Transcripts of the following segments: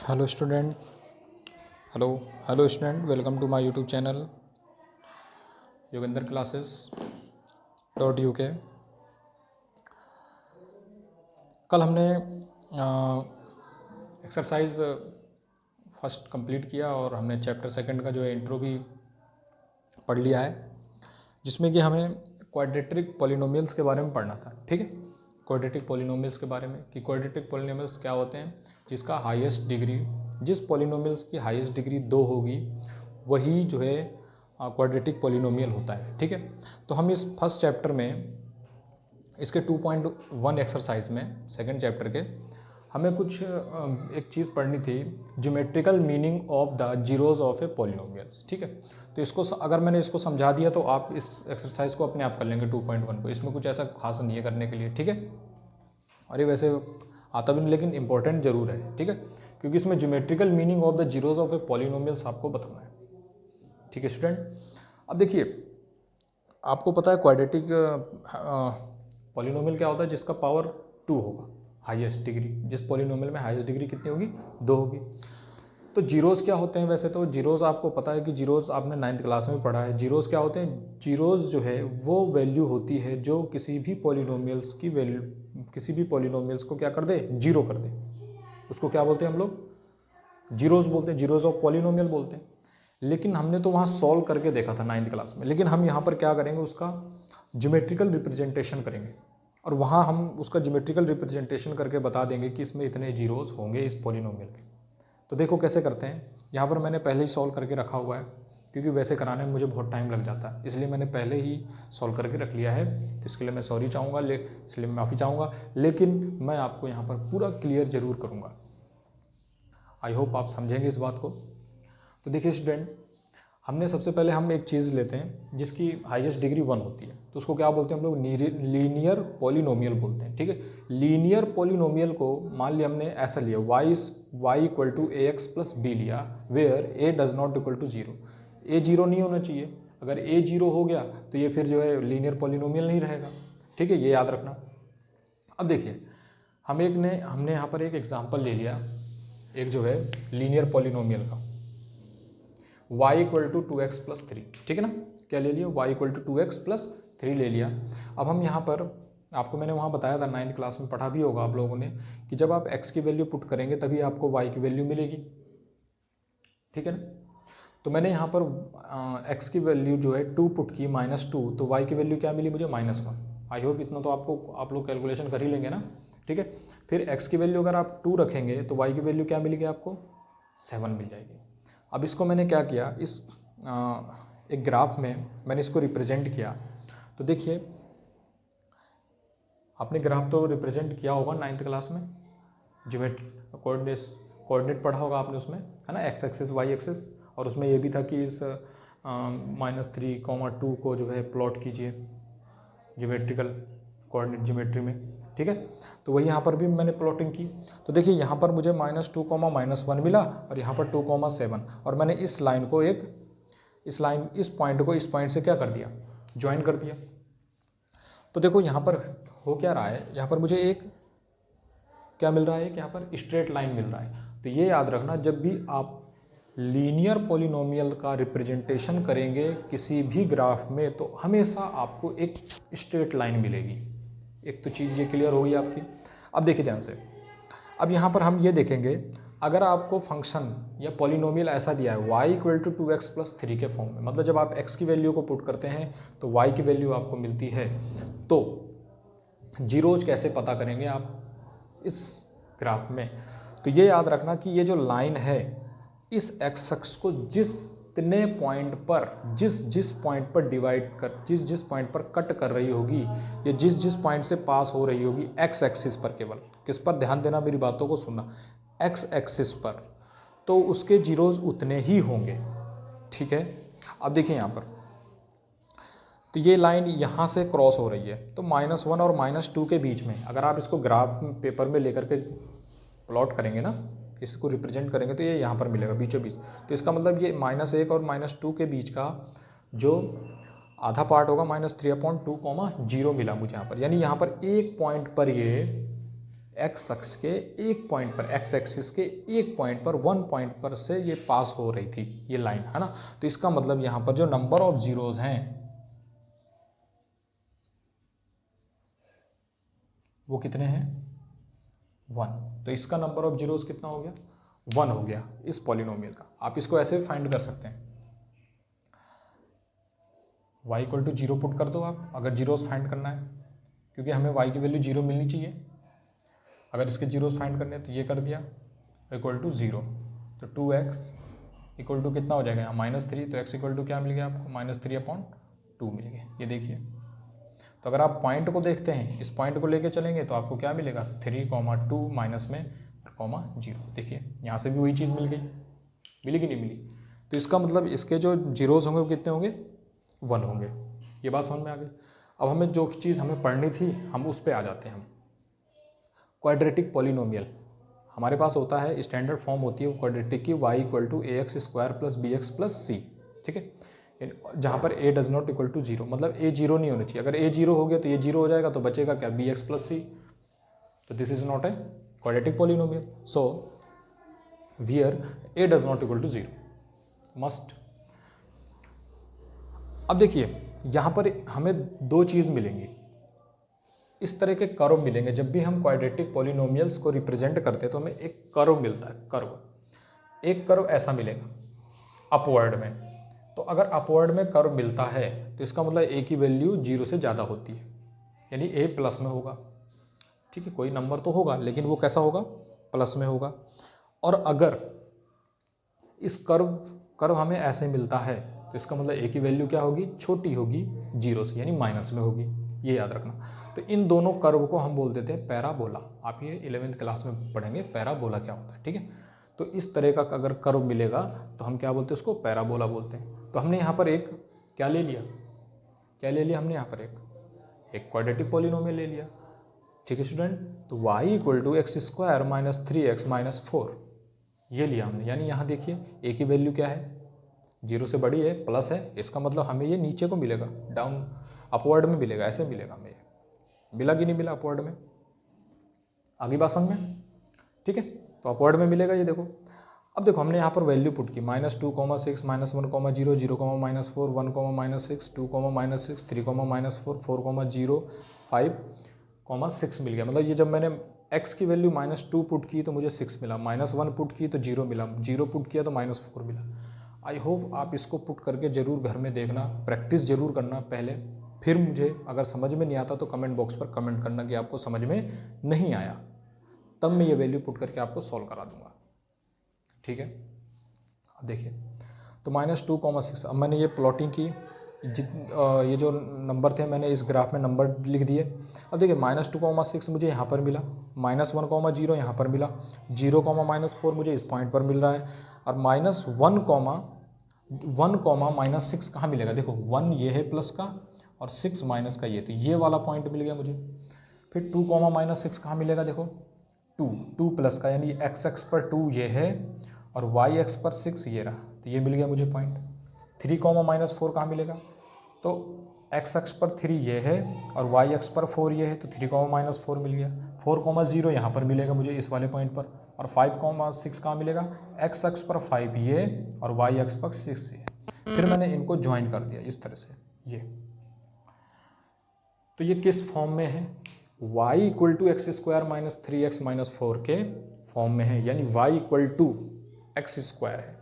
Hello student hello hello student welcome to my YouTube channel Yogendra classes .uk। कल हमने exercise first complete किया और हमने चैप्टर सेकंड का जो है इंट्रो भी पढ़ लिया है, जिसमें कि हमें क्वाड्रेटिक पॉलिनोमियल्स के बारे में पढ़ना था। ठीक है, क्वाड्रेटिक पॉलिनोमियल्स के बारे में कि क्वाड्रेटिक पॉलिनोमियल्स क्या होते हैं, जिसका हाईएस्ट डिग्री, जिस पॉलिनोमियल्स की हाईएस्ट डिग्री 2 होगी वही जो है क्वाड्रेटिक पॉलिनोमियल होता है। ठीक है, तो हम इस फर्स्ट चैप्टर में इसके 2.1 एक्सरसाइज में सेकंड चैप्टर के हमें कुछ एक चीज़ पढ़नी थी, geometrical meaning of the zeros of A polynomials. ठीक है, तो इसको अगर मैंने इसको समझा दिया तो आप इस एक्सरसाइज को अपने आप कर लेंगे 2.1 को। इसमें कुछ ऐसा खास नहीं है करने के लिए। ठीक है, अरे वैसे आता भी नहीं लेकिन इंपॉर्टेंट जरूर है। ठीक है, क्योंकि इसमें geometrical meaning of the zeros of A polynomials आपको बताना है। ठीक है स्टूडेंट, अब देखिए आपको पता है क्वाड्रेटिक पॉलिनोमियल क्या होता है, जिसका पावर 2 होगा हाईएस्ट डिग्री। जिस पॉलिनोमियल में हाईएस्ट डिग्री कितनी होगी, 2 होगी। तो जीरोज़ क्या होते हैं, वैसे तो जीरोज़ आपको पता है कि जीरोज़ आपने 9th क्लास में पढ़ा है। जीरोज़ क्या होते हैं, जीरोज़ जो है वो वैल्यू होती है जो किसी भी पॉलिनोमियल्स की वैल्यू, किसी भी पॉलिनोमियल्स को क्या कर दे, जीरो कर दे। उसको क्या बोलते हैं हम लोग, जीरोज़ बोलते हैं, जीरोज़ ऑफ पॉलिनोमियल बोलते हैं। लेकिन हमने तो वहाँ सॉल्व करके देखा था 9th क्लास में, लेकिन हम यहाँ पर क्या करेंगे, उसका ज्योमेट्रिकल रिप्रेजेंटेशन करेंगे और वहाँ हम उसका ज्योमेट्रिकल रिप्रेजेंटेशन करके बता देंगे कि इसमें इतने जीरोज़ होंगे इस पॉलिनोमियल के। तो देखो कैसे करते हैं, यहाँ पर मैंने पहले ही सॉल्व करके रखा हुआ है, क्योंकि वैसे कराने में मुझे बहुत टाइम लग जाता है, इसलिए मैंने पहले ही सॉल्व करके रख लिया है। तो इसके लिए मैं सॉरी चाहूँगा, इसलिए मैं माफ़ी चाहूँगा, लेकिन मैं आपको यहाँ पर पूरा क्लियर ज़रूर करूँगा। आई होप आप समझेंगे इस बात को। तो देखिए स्टूडेंट, हमने सबसे पहले हम एक चीज़ लेते हैं जिसकी हाईएस्ट डिग्री 1 होती है, तो उसको क्या बोलते हैं हम लोग, लीनियर पॉलिनोमियल बोलते हैं। ठीक है, लीनियर पॉलिनोमियल को मान लिया हमने ऐसा लिया, y equal to a x plus b लिया, where a does not equal to 0। a 0 नहीं होना चाहिए, अगर a 0 हो गया तो ये फिर जो है लीनियर पॉलिनोमियल नहीं रहेगा। ठीक है, ये याद रखना। अब देखिए हमने यहाँ पर एक एग्जाम्पल ले लिया, एक जो है लीनियर पॉलिनोमियल का, y equal to 2x plus 3। ठीक है ना, क्या ले लिया, y equal to 2x plus 3 ले लिया। अब हम यहाँ पर, आपको मैंने वहाँ बताया था 9th क्लास में पढ़ा भी होगा आप लोगों ने, कि जब आप x की वैल्यू पुट करेंगे तभी आपको y की वैल्यू मिलेगी। ठीक है ना, तो मैंने यहाँ पर x की वैल्यू जो है 2 पुट की, -2, तो y की वैल्यू क्या मिली मुझे, -1। आई होप इतना तो आप लोग कैलकुलेशन कर ही लेंगे ना। ठीक है, फिर x की वैल्यू अगर आप 2 रखेंगे तो y की वैल्यू क्या मिलेगी आपको, 7 मिल जाएगी। अब इसको मैंने क्या किया, इस एक ग्राफ में मैंने इसको रिप्रेजेंट किया। तो देखिए आपने ग्राफ तो रिप्रेजेंट किया होगा 9th क्लास में, ज्योमेट्री कोऑर्डिनेट पढ़ा होगा आपने उसमें, है ना, x एक्सिस y एक्सिस, और उसमें ये भी था कि इस -3, 2 को जो है प्लॉट कीजिए ज्योमेट्रिकल कोऑर्डिनेट ज्योमेट्री में। ठीक है, तो वही यहाँ पर भी मैंने प्लॉटिंग की। तो देखिए यहाँ पर मुझे -2, -1 मिला और यहाँ पर 2, 7, और मैंने इस लाइन को इस पॉइंट को इस पॉइंट से क्या कर दिया, ज्वाइन कर दिया। तो देखो यहाँ पर हो क्या रहा है, यहाँ पर मुझे एक क्या मिल रहा है, यहाँ पर स्ट्रेट लाइन मिल रहा है। तो ये याद रखना, जब भी आप लीनियर पॉलिनोमियल का रिप्रेजेंटेशन करेंगे किसी भी ग्राफ में, तो हमेशा आपको एक स्ट्रेट लाइन मिलेगी। एक तो चीज़ ये क्लियर होगी आपकी। अब देखिए ध्यान से, अब यहाँ पर हम ये देखेंगे, अगर आपको फंक्शन या पॉलिनोमियल ऐसा दिया है y equal to 2x plus 3 के फॉर्म में, मतलब जब आप x की वैल्यू को पुट करते हैं तो y की वैल्यू आपको मिलती है, तो जीरोज कैसे पता करेंगे आप इस ग्राफ में। तो ये याद रखना कि ये जो लाइन है, इस एक्स एक्स को जितने पॉइंट पर, जिस पॉइंट पर डिवाइड कर, जिस पॉइंट पर कट कर रही होगी, या जिस पॉइंट से पास हो रही होगी, एक्स एक्सिस पर, केवल किस पर ध्यान देना, मेरी बातों को सुनना, एक्स एक्सिस पर, तो उसके जीरोज उतने ही होंगे। ठीक है, अब देखिए यहाँ पर, तो ये लाइन यहाँ से क्रॉस हो रही है, तो -1 और -2 के बीच में अगर आप इसको ग्राफ पेपर में लेकर के प्लॉट करेंगे ना, इसको रिप्रेजेंट करेंगे, तो ये यहाँ पर मिलेगा बीचों बीच। तो इसका मतलब ये -1 और -2 के बीच का जो आधा पार्ट होगा, -3/2, 0 मिला मुझे यहाँ पर, यानी यहाँ पर एक पॉइंट पर ये एक्स अक्ष के एक पॉइंट पर, एक्स एक्सिस के एक पॉइंट पर, वन पॉइंट पर से ये पास हो रही थी ये लाइन, है ना। तो इसका मतलब यहाँ पर जो नंबर ऑफ जीरोज हैं वो कितने हैं, 1। तो इसका नंबर ऑफ जीरोज कितना हो गया, 1 हो गया इस पॉलिनोमियल का। आप इसको ऐसे भी फाइंड कर सकते हैं, y इक्वल टू 0 पुट कर दो आप, अगर जीरोज फाइंड करना है, क्योंकि हमें y की वैल्यू 0 मिलनी चाहिए। अगर इसके जीरोज फाइंड करने हैं तो ये कर दिया इक्वल टू 0, तो 2x इक्वल टू कितना हो जाएगा यहाँ -3, तो x इक्वल टू क्या मिल गया आपको, -3/2 मिल गया। ये देखिए, तो अगर आप पॉइंट को देखते हैं, इस पॉइंट को लेके चलेंगे तो आपको क्या मिलेगा, 3,2 माइनस में 0। देखिए यहाँ से भी वही चीज़ मिल गई, मिली कि नहीं मिली। तो इसका मतलब इसके जो जीरोज होंगे वो कितने होंगे, 1 होंगे। ये बात समझ में आ गई। अब हमें जो चीज़ हमें पढ़नी थी हम उस पर आ जाते हैं। हम क्वाड्रेटिक पॉलिनोमियल हमारे पास होता है, स्टैंडर्ड फॉर्म होती है वो क्वाड्रेटिक की, y equal to ax² + bx + c, ठीक है, जहाँ पर a does not equal to 0, मतलब a 0 नहीं होना चाहिए। अगर a 0 हो गया तो ये 0 हो जाएगा, तो बचेगा क्या, bx + c। तो this is not a quadratic polynomial, so where a does not equal to 0 must. अब देखिए यहाँ पर हमें दो चीज़ मिलेंगी, इस तरह के कर्व मिलेंगे। जब भी हम क्वाड्रेटिक पॉलिनोमियल्स को रिप्रेजेंट करते हैं तो हमें एक कर्व मिलता है, कर्व, एक कर्व ऐसा मिलेगा अपवर्ड में। तो अगर अपवर्ड में कर्व मिलता है तो इसका मतलब a की वैल्यू 0 से ज़्यादा होती है, यानी a प्लस में होगा, ठीक है, कोई नंबर तो होगा लेकिन वो कैसा होगा, प्लस में होगा। और अगर इस कर्व हमें ऐसे मिलता है तो इसका मतलब a की वैल्यू क्या होगी, छोटी होगी 0 से, यानी माइनस में होगी, ये याद रखना। तो इन दोनों कर्व को हम बोल देते हैं पैराबोला। आप ये 11वीं क्लास में पढ़ेंगे पैराबोला क्या होता है, ठीक है। तो इस तरह का अगर कर्व मिलेगा तो हम क्या बोलते हैं, उसको पैराबोला बोलते हैं। तो हमने यहाँ पर एक क्या ले लिया, क्या ले लिया हमने यहाँ पर, एक क्वाड्रेटिक पॉलिनोमियल ले लिया, ठीक है स्टूडेंट। तो y equal to x² - 3x - 4 ये लिया हमने। यानी यहाँ देखिए a की वैल्यू क्या है, 0 से बड़ी है, प्लस है, इसका मतलब हमें ये नीचे को मिलेगा, डाउन अपवर्ड में मिलेगा, ऐसे मिलेगा हमें। मिला कि नहीं मिला अपवर्ड में, आगे बात समझ में, ठीक है। तो अपवर्ड में मिलेगा ये देखो। अब देखो हमने यहाँ पर वैल्यू पुट की, -2, -6, -1, -0, 0, -4, 1, -6, 2, -6, 3, -4, 4, 0, 5, 6 मिल गया। मतलब ये जब मैंने x की वैल्यू -2 पुट की तो मुझे 6 मिला, -1 पुट की तो 0 मिला, 0 पुट किया तो -4 मिला। आई होप आप इसको पुट करके ज़रूर घर में देखना, प्रैक्टिस ज़रूर करना पहले, फिर मुझे अगर समझ में नहीं आता तो कमेंट बॉक्स पर कमेंट करना कि आपको समझ में नहीं आया, तब मैं ये वैल्यू पुट करके आपको सॉल्व करा दूंगा, ठीक है। अब देखिए तो -2, 6, अब मैंने ये प्लॉटिंग की, ये जो नंबर थे मैंने इस ग्राफ में नंबर लिख दिए। अब देखिए -2, 6 मुझे यहाँ पर मिला, -1, 0 यहाँ पर मिला, 0, -4 मुझे इस पॉइंट पर मिल रहा है, और -1, -6 कहाँ मिलेगा, देखो 1 ये है प्लस का और 6 माइनस का, ये तो ये वाला पॉइंट मिल गया मुझे। फिर 2, -6 कहाँ मिलेगा, देखो 2 प्लस का, यानी x एक्स पर 2 ये है और y एक्स पर 6 ये रहा, तो ये मिल गया मुझे पॉइंट। 3, -4 कहाँ मिलेगा, तो x एक्स पर 3 ये है और y एक्स पर 4 ये है, तो 3, -4 मिल गया। 4, 0 यहाँ पर मिलेगा मुझे इस वाले पॉइंट पर, और 5, 6 कहाँ मिलेगा, x एक्स पर 5 ये और y एक्स पर 6 ये। फिर मैंने इनको ज्वाइन कर दिया इस तरह से, ये तो ये किस फॉर्म में है, y equal to x² - 3x - 4 के फॉर्म में है, यानी y इक्वल टू x² है।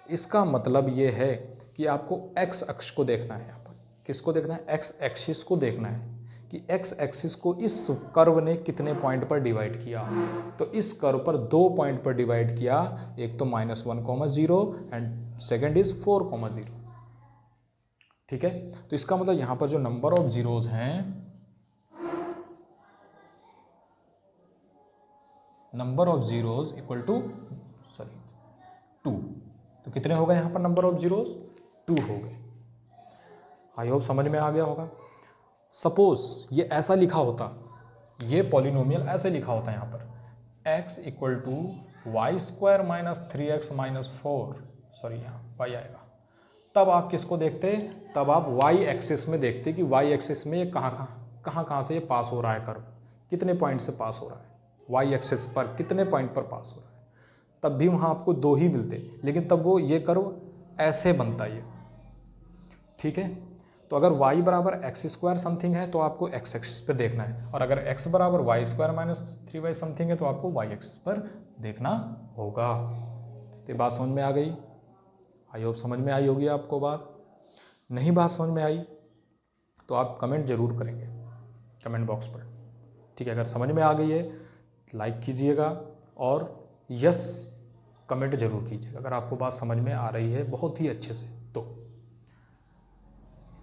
इसका मतलब ये है कि आपको x अक्ष को देखना है, यहाँ पर किसको देखना है, x एक्सिस को देखना है कि x एक्सिस को इस कर्व ने कितने पॉइंट पर डिवाइड किया। तो इस कर्व पर 2 पॉइंट पर डिवाइड किया, एक तो -1, 0 एंड सेकेंड इज 4, 0, ठीक है। तो इसका मतलब यहाँ पर जो नंबर ऑफ जीरोज हैं, number of zeros equal to 2, तो कितने हो गए यहाँ पर नंबर ऑफ जीरोज, 2 हो गए। आई होप समझ में आ गया होगा। सपोज ये ऐसा लिखा होता, ये पॉलिनोमियल ऐसे लिखा होता है यहाँ पर x equal to y² - 3x - 4, sorry यहाँ y आएगा, तब आप किसको देखते, तब आप y एक्सिस में देखते कि y एक्सिस में ये कहाँ से ये पास हो रहा है कर्व, कितने पॉइंट से पास हो रहा है, वाई एक्सिस पर कितने पॉइंट पर पास हो रहा है, तब भी वहाँ आपको 2 ही मिलते, लेकिन तब वो ये कर्व ऐसे बनता है, ठीक है। तो अगर y बराबर एक्स स्क्वायर समथिंग है तो आपको x एक्सिस पर देखना है, और अगर x बराबर Y square minus 3y something है तो आपको y एक्सिस पर देखना होगा। तो बात समझ में आ गई? आई होप समझ में आई होगी आपको बात। नहीं बात समझ में आई तो आप कमेंट जरूर करेंगे कमेंट बॉक्स पर, ठीक है। अगर समझ में आ गई है लाइक कीजिएगा और यस कमेंट जरूर कीजिएगा अगर आपको बात समझ में आ रही है बहुत ही अच्छे से। तो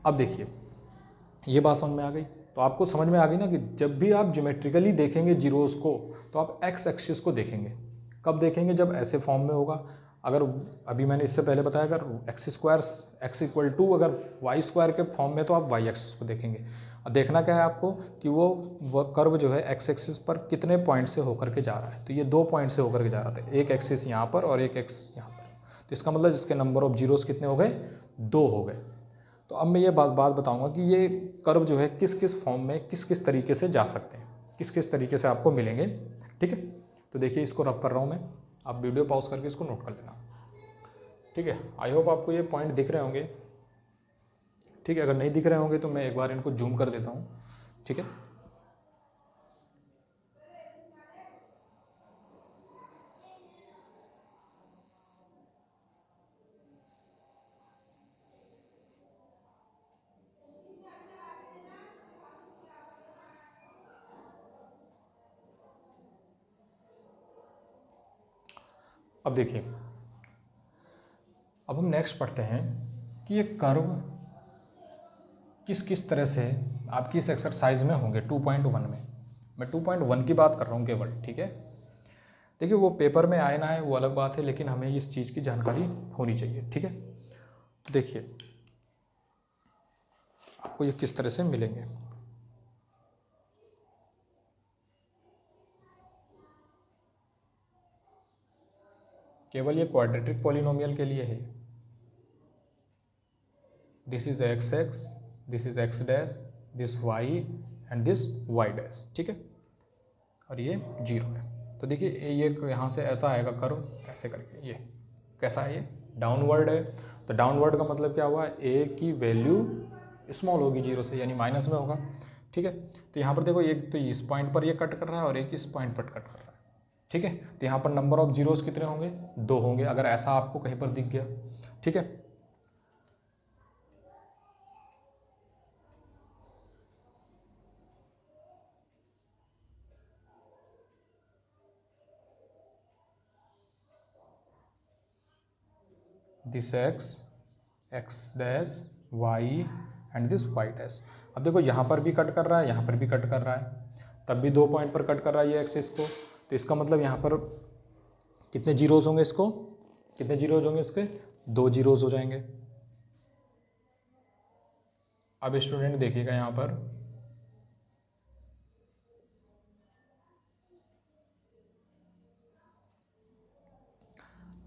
अब देखिए ये बात समझ में आ गई, तो आपको समझ में आ गई ना कि जब भी आप ज्योमेट्रिकली देखेंगे जीरोस को तो आप एक्स एक्सिस को देखेंगे। कब देखेंगे? जब ऐसे फॉर्म में होगा। अगर अभी मैंने इससे पहले बताया अगर x square x equal to अगर वाई स्क्वायर के फॉर्म में तो आप वाई एक्सिस को देखेंगे। और देखना क्या है आपको कि वो कर्व जो है एक्स एक्सिस पर कितने पॉइंट से होकर के जा रहा है। तो ये 2 पॉइंट से होकर के जा रहा था, एक एक्सिस यहाँ पर और एक एक्स यहाँ पर। तो इसका मतलब इसके नंबर ऑफ जीरोस कितने हो गए? 2 हो गए। तो अब मैं ये बात बताऊंगा कि ये कर्व जो है किस किस फॉर्म में किस किस तरीके से जा सकते हैं, किस किस तरीके से आपको मिलेंगे, ठीक है। तो देखिए इसको रफ कर रहा हूँ मैं, आप वीडियो पॉज करके इसको नोट कर लेना, ठीक है। आई होप आपको ये पॉइंट दिख रहे होंगे, ठीक है। अगर नहीं दिख रहे होंगे तो मैं एक बार इनको जूम कर देता हूँ, ठीक है। अब देखिए अब हम नेक्स्ट पढ़ते हैं कि ये कर्व किस किस तरह से आपकी इस एक्सरसाइज में होंगे 2.1 में। मैं 2.1 की बात कर रहा हूँ केवल, ठीक है। देखिए वो पेपर में आए ना आए वो अलग बात है, लेकिन हमें इस चीज़ की जानकारी होनी चाहिए, ठीक है। तो देखिए आपको ये किस तरह से मिलेंगे। केवल ये क्वाड्रेटिक पॉलिनोमियल के लिए है। This is x x, this is x dash, this y and this y dash, ठीक है। और ये 0 है। तो देखिए ये यहाँ से ऐसा आएगा कर्व ऐसे करके, ये कैसा है? ये डाउनवर्ड है। तो डाउनवर्ड का मतलब क्या हुआ? ए की वैल्यू स्मॉल होगी 0 से, यानी माइनस में होगा, ठीक है। तो यहाँ पर देखो एक तो इस पॉइंट पर ये कट कर रहा है और एक इस पॉइंट पर कट कर रहा है, ठीक है। तो यहाँ पर नंबर ऑफ जीरोस कितने होंगे? 2 होंगे, अगर ऐसा आपको कहीं पर दिख गया, ठीक है। This x x dash y and this y dash. अब देखो यहाँ पर भी कट कर रहा है, यहाँ पर भी कट कर रहा है, तब भी 2 पॉइंट पर कट कर रहा है ये एक्सिस को। तो इसका मतलब यहाँ पर कितने जीरोस होंगे? इसको कितने जीरोस होंगे? इसके 2 जीरोस हो जाएंगे। अब स्टूडेंट देखिएगा यहाँ पर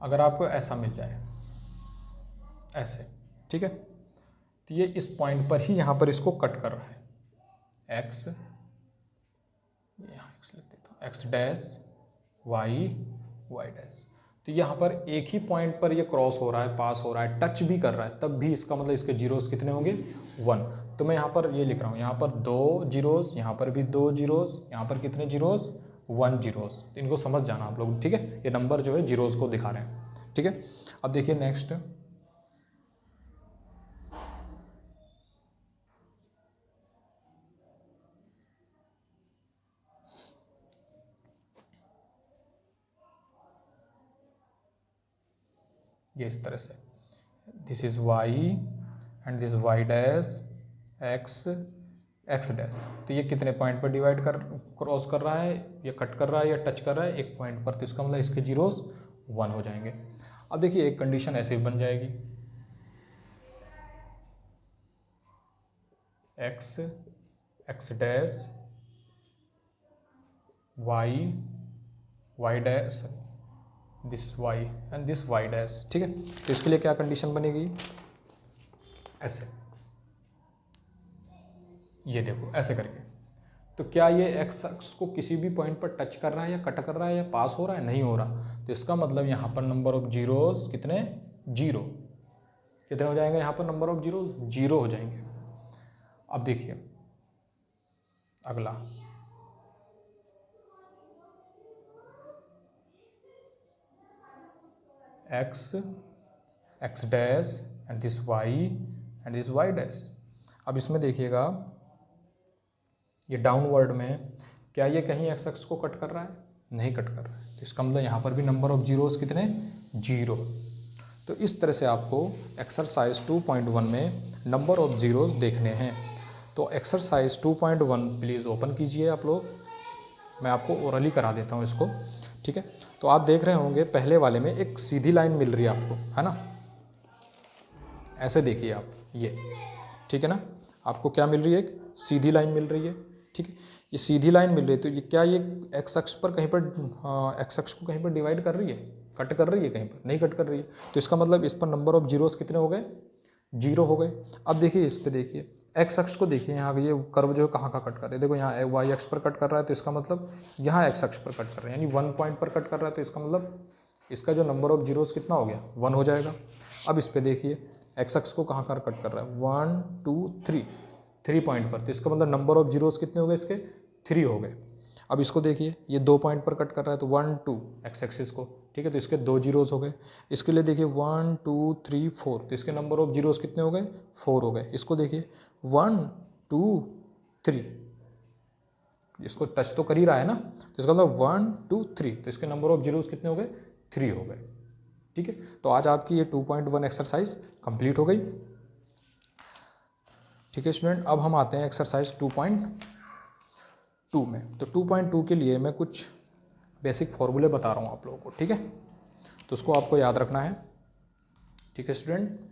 अगर आपको ऐसा मिल जाए ऐसे, ठीक है। तो ये इस पॉइंट पर ही यहाँ पर इसको कट कर रहा है, एक्स यहाँ एक्स लिख देता हूँ, x dash y y dash. तो यहाँ पर एक ही पॉइंट पर ये क्रॉस हो रहा है, पास हो रहा है, टच भी कर रहा है, तब भी इसका मतलब इसके जीरोस कितने होंगे? 1। तो मैं यहाँ पर ये लिख रहा हूँ, यहाँ पर 2 जीरोस, यहाँ पर भी 2 जीरोस, यहाँ पर कितने जीरोस? 1 जीरोस। तो इनको समझ जाना आप लोग, ठीक है। ये नंबर जो है जीरोस को दिखा रहे हैं, ठीक है। अब देखिए नेक्स्ट, ये इस तरह से this is y and this y dash x x dash. तो ये कितने पॉइंट पर डिवाइड कर क्रॉस कर रहा है, या कट कर रहा है, या टच कर रहा है? एक पॉइंट पर। तो इसका मतलब इसके जीरोस 1 हो जाएंगे। अब देखिए एक कंडीशन ऐसे भी बन जाएगी, x x dash y y dash this y and this y dash, ठीक है। तो इसके लिए क्या कंडीशन बनेगी? ऐसे, ये देखो ऐसे करके। तो क्या ये एक्स अक्ष को किसी भी पॉइंट पर टच कर रहा है या कट कर रहा है या पास हो रहा है? नहीं हो रहा। तो इसका मतलब यहाँ पर नंबर ऑफ जीरोस कितने? 0। कितने हो जाएंगे यहाँ पर नंबर ऑफ जीरोस? 0 हो जाएंगे। अब देखिए अगला, x, x dash and this y and this y dash. अब इसमें देखिएगा ये डाउनवर्ड में क्या ये कहीं एक्स एक्स को कट कर रहा है? नहीं कट कर रहा है। तो इसका मतलब यहाँ पर भी नंबर ऑफ जीरोस कितने? 0। तो इस तरह से आपको एक्सरसाइज 2.1 में नंबर ऑफ जीरोस देखने हैं। तो एक्सरसाइज 2.1 प्लीज़ ओपन कीजिए आप लोग, मैं आपको ओरली करा देता हूँ इसको, ठीक है। तो आप देख रहे होंगे पहले वाले में एक सीधी लाइन मिल रही है आपको, है ना, ऐसे देखिए आप ये, ठीक है ना, आपको क्या मिल रही है? एक सीधी लाइन मिल रही है, ठीक है। ये सीधी लाइन मिल रही है तो ये क्या ये एक्स अक्ष पर कहीं पर एक्स अक्ष को कहीं पर डिवाइड कर रही है? कट कर रही है? कहीं पर नहीं कट कर रही है। तो इसका मतलब इस पर नंबर ऑफ जीरोस कितने हो गए? 0 हो गए। अब देखिए इस पे देखिए एक्स अक्ष को देखिए, यहाँ ये कर्व जो है कहाँ का कट कर रहा है? देखो यहाँ वाई अक्ष पर कट कर रहा है, तो इसका मतलब यहाँ एक्स अक्ष पर कट कर रहा है, यानी 1 पॉइंट पर कट कर रहा है। तो इसका मतलब इसका जो नंबर ऑफ जीरोस कितना हो गया? 1 हो जाएगा। अब इस पे देखिए एक्स अक्ष को कहाँ कर कट कर रहा है? 1 2 3, 3 पॉइंट पर। तो इसका मतलब नंबर ऑफ जीरोस कितने हो गए इसके? 3 हो गए। अब इसको देखिए ये 2 पॉइंट पर कट कर रहा है, तो 1 2 एक्स एक्सिस को, ठीक है, तो इसके 2 जीरोस हो गए। इसके लिए देखिए 1 2 3 4, तो इसके नंबर ऑफ जीरोस कितने हो गए? 4 हो गए। इसको देखिए 1 2 3, इसको टच तो कर ही रहा है ना, तो इसका मतलब 1 2 3, तो इसके नंबर ऑफ जीरोस कितने हो गए? 3 हो गए, ठीक है। तो आज आपकी ये 2.1 एक्सरसाइज कंप्लीट हो गई, ठीक है स्टूडेंट। अब हम आते हैं एक्सरसाइज 2.2 में। तो 2.2 के लिए मैं कुछ बेसिक फॉर्मूले बता रहा हूँ आप लोगों को, ठीक है, तो उसको आपको याद रखना है, ठीक है स्टूडेंट।